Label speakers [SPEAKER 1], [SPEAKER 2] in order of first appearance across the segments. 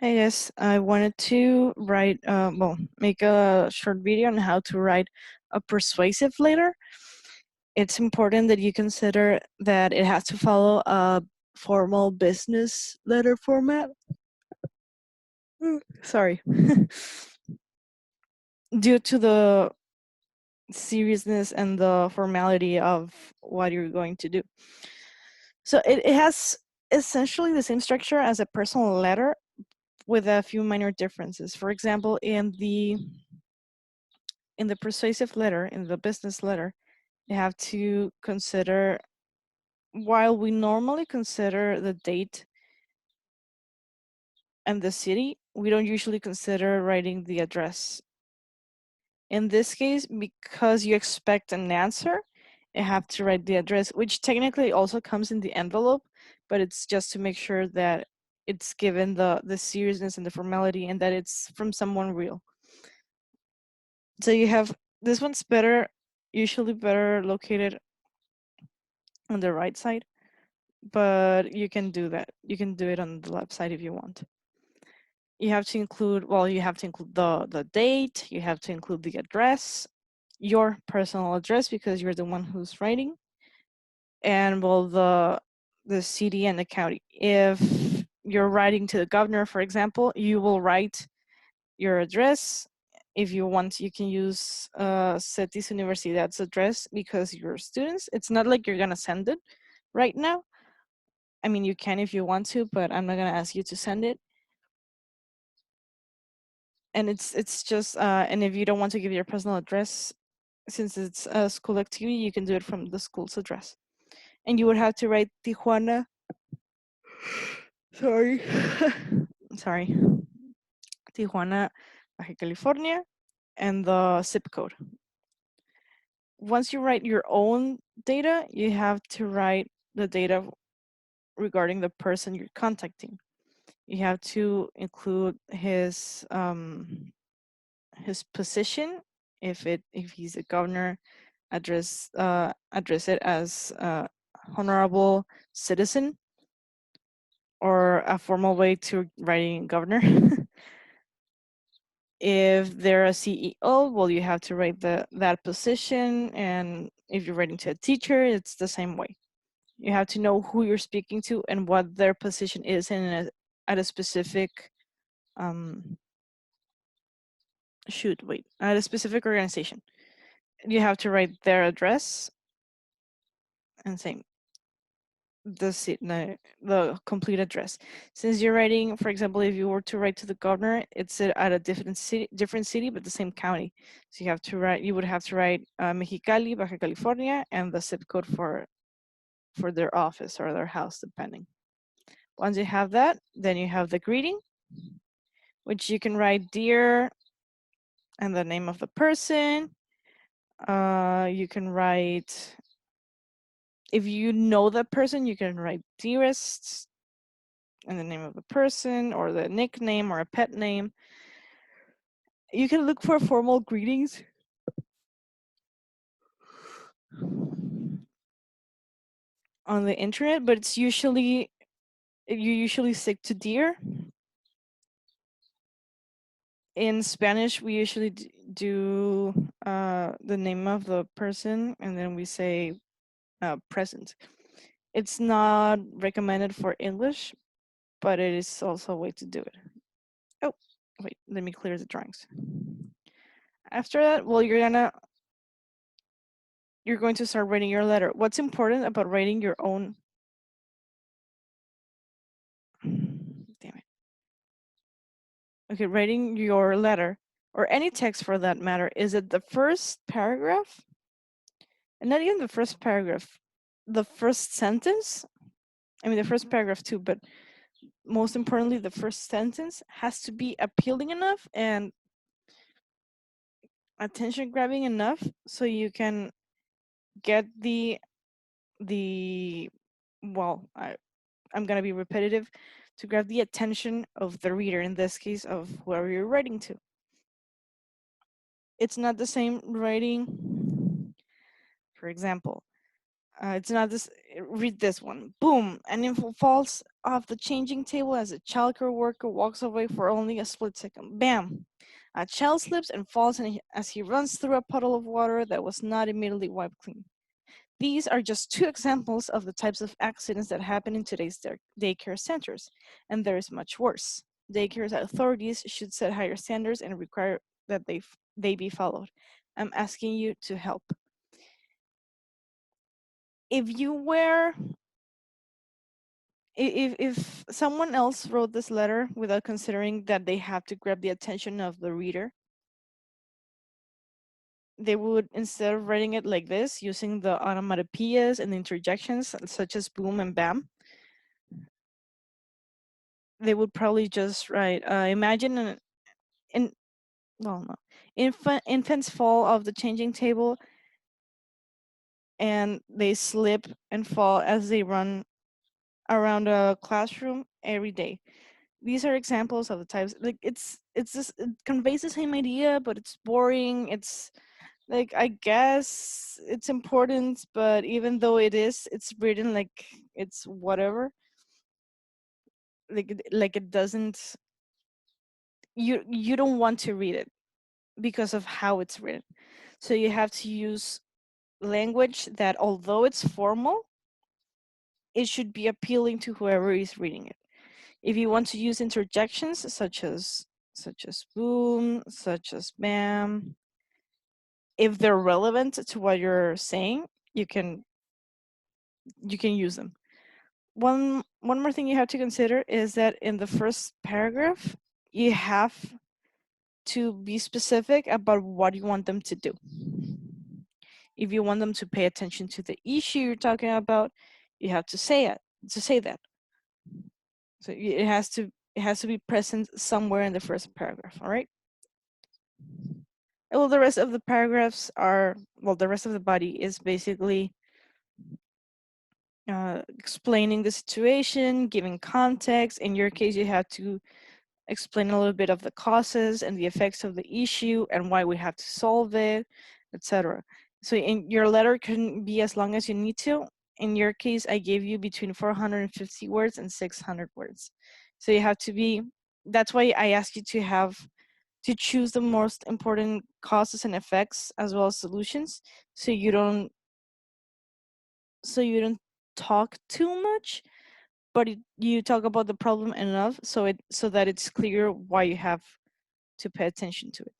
[SPEAKER 1] Hey guys, I wanted to make a short video on how to write a persuasive letter. It's important that you consider that it has to follow a formal business letter format. Sorry. Due to the seriousness and the formality of what you're going to do. So it has essentially the same structure as a personal letter with a few minor differences. For example, in the persuasive letter, in the business letter, you have to consider, while we normally consider the date and the city, we don't usually consider writing the address. In this case, because you expect an answer, you have to write the address, which technically also comes in the envelope, but it's just to make sure that it's given the seriousness and the formality and that it's from someone real. So you have, this one's usually better located on the right side, but you can do that. You can do it on the left side if you want. You have to include, the date, you have to include the address, your personal address because you're the one who's writing, and the city and the county. If you're writing to the governor, for example, you will write your address. If you want, you can use CETIS Universidad's address because you're students. It's not like you're gonna send it right now. I mean, you can if you want to, but I'm not gonna ask you to send it. And it's just, and if you don't want to give your personal address, since it's a school activity, you can do it from the school's address. And you would have to write Tijuana. Sorry. Sorry. Tijuana, Baja California, and the zip code. Once you write your own data, you have to write the data regarding the person you're contacting. You have to include his position. If he's a governor, address it as honorable citizen, or a formal way to writing governor. If they're a CEO, well, you have to write that position, and if you're writing to a teacher, it's the same way. You have to know who you're speaking to and what their position is at a specific at a specific organization. You have to write their address and same the complete address. Since you're writing, for example, if you were to write to the governor, it's at a different city, but the same county. So you would have to write Mexicali, Baja California, and the zip code for their office or their house, depending. Once you have that, then you have the greeting, which you can write dear and the name of the person. You can write, if you know that person, you can write dearest and the name of the person, or the nickname, or a pet name. You can look for formal greetings on the internet, but you usually stick to dear. In Spanish, we usually do the name of the person, and then we say present. It's not recommended for English, but it is also a way to do it. Oh, wait, let me clear the drawings. After that, well, you're going to start writing your letter. What's important about writing your own? Damn it. Okay, writing your letter, or any text for that matter, is it the first paragraph? And not even the first paragraph, the first sentence? I mean, the first paragraph too, but most importantly, the first sentence has to be appealing enough and attention grabbing enough so you can get I'm gonna be repetitive, to grab the attention of the reader, in this case of whoever you're writing to. It's not the same writing, for example, it's not this, read this one, boom, an info falls of the changing table as a childcare worker walks away for only a split second. Bam! A child slips and falls as he runs through a puddle of water that was not immediately wiped clean. These are just two examples of the types of accidents that happen in today's daycare centers, and there is much worse. Daycare authorities should set higher standards and require that they be followed. I'm asking you to help. If you were if someone else wrote this letter without considering that they have to grab the attention of the reader, they would, instead of writing it like this, using the onomatopoeias and the interjections such as boom and bam, they would probably just write, imagine no, infants fall off the changing table and they slip and fall as they run around a classroom every day. These are examples of the types, like it's just, it conveys the same idea, but it's boring. It's like, I guess it's important, but even though it's written like it's whatever, like it doesn't, you don't want to read it because of how it's written. So you have to use language that, although it's formal, it should be appealing to whoever is reading it. If you want to use interjections such as boom, such as bam, if they're relevant to what you're saying, you can use them. One more thing you have to consider is that in the first paragraph, you have to be specific about what you want them to do. If you want them to pay attention to the issue you're talking about, you have to say that. So it has to be present somewhere in the first paragraph, all right? Well, the rest of the paragraphs are, well, the rest of the body is basically explaining the situation, giving context. In your case, you have to explain a little bit of the causes and the effects of the issue and why we have to solve it, etc. So in your letter can be as long as you need to. In your case, I gave you between 450 words and 600 words. So you have to be, that's why I asked you to choose the most important causes and effects as well as solutions, so you don't talk too much, but you talk about the problem enough so that it's clear why you have to pay attention to it.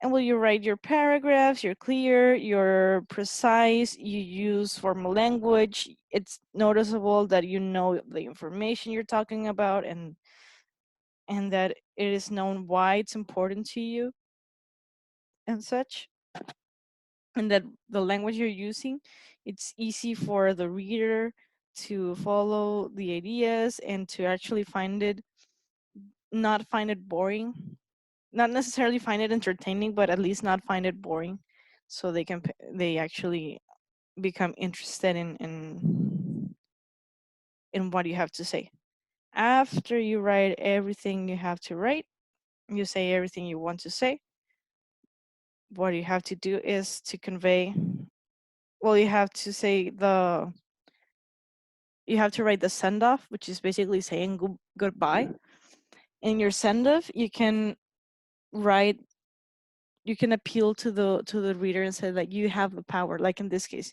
[SPEAKER 1] And when you write your paragraphs, you're clear, you're precise, you use formal language. It's noticeable that you know the information you're talking about and that it is known why it's important to you and such. And that the language you're using, it's easy for the reader to follow the ideas and to actually not find it boring, not necessarily find it entertaining, but at least not find it boring, so they actually become interested in what you have to say. After you write everything you have to write, you say everything you want to say, what you have to do is to convey, well, you have to write the send off, which is basically saying goodbye. In your send off, you can appeal to the reader and say that you have the power, like in this case,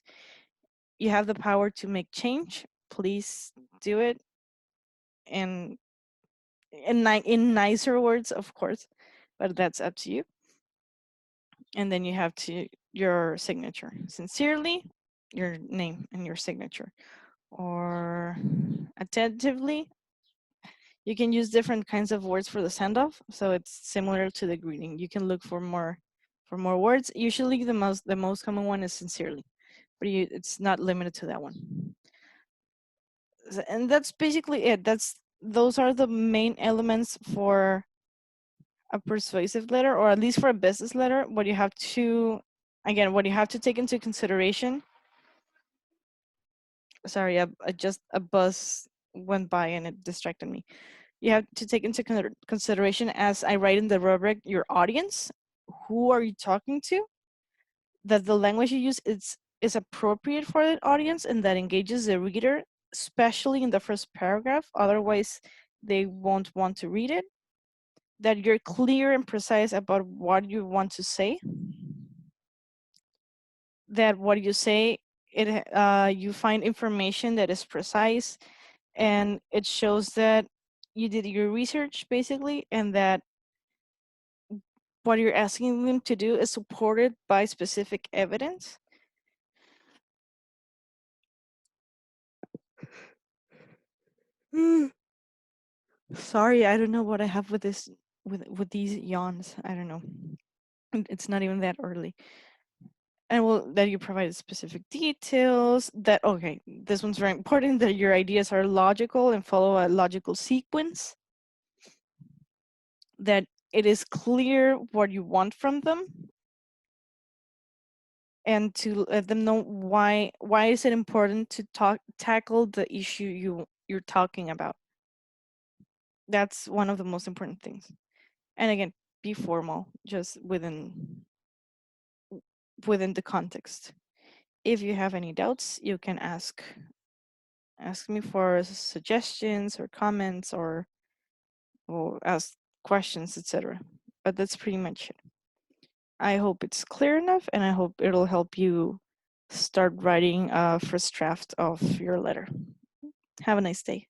[SPEAKER 1] you have the power to make change, please do it. And in nicer words, of course, but that's up to you. And then you have your signature, sincerely, your name and your signature. Or attentively, you can use different kinds of words for the send off, so it's similar to the greeting. You can look for more words. Usually the most common one is sincerely, but it's not limited to that one. And that's basically it. Those are the main elements for a persuasive letter, or at least for a business letter. What you have to take into consideration. Sorry, a bus went by and it distracted me. You have to take into consideration, as I write in the rubric, your audience. Who are you talking to? That the language you use is appropriate for that audience and that engages the reader, especially in the first paragraph, otherwise they won't want to read it. That you're clear and precise about what you want to say. That what you say, you find information that is precise, and it shows that you did your research basically, and that what you're asking them to do is supported by specific evidence. Sorry, I don't know what I have with this, with these yawns. I don't know. It's not even that early. And well, that you provide specific details. That okay, this one's very important. That your ideas are logical and follow a logical sequence. That it is clear what you want from them, and to let them know why is it important to tackle the issue you're talking about. That's one of the most important things. And again, be formal, just within the context. If you have any doubts, you can ask me for suggestions or comments, or ask questions, etc. But that's pretty much it. I hope it's clear enough, and I hope it'll help you start writing a first draft of your letter. Have a nice day.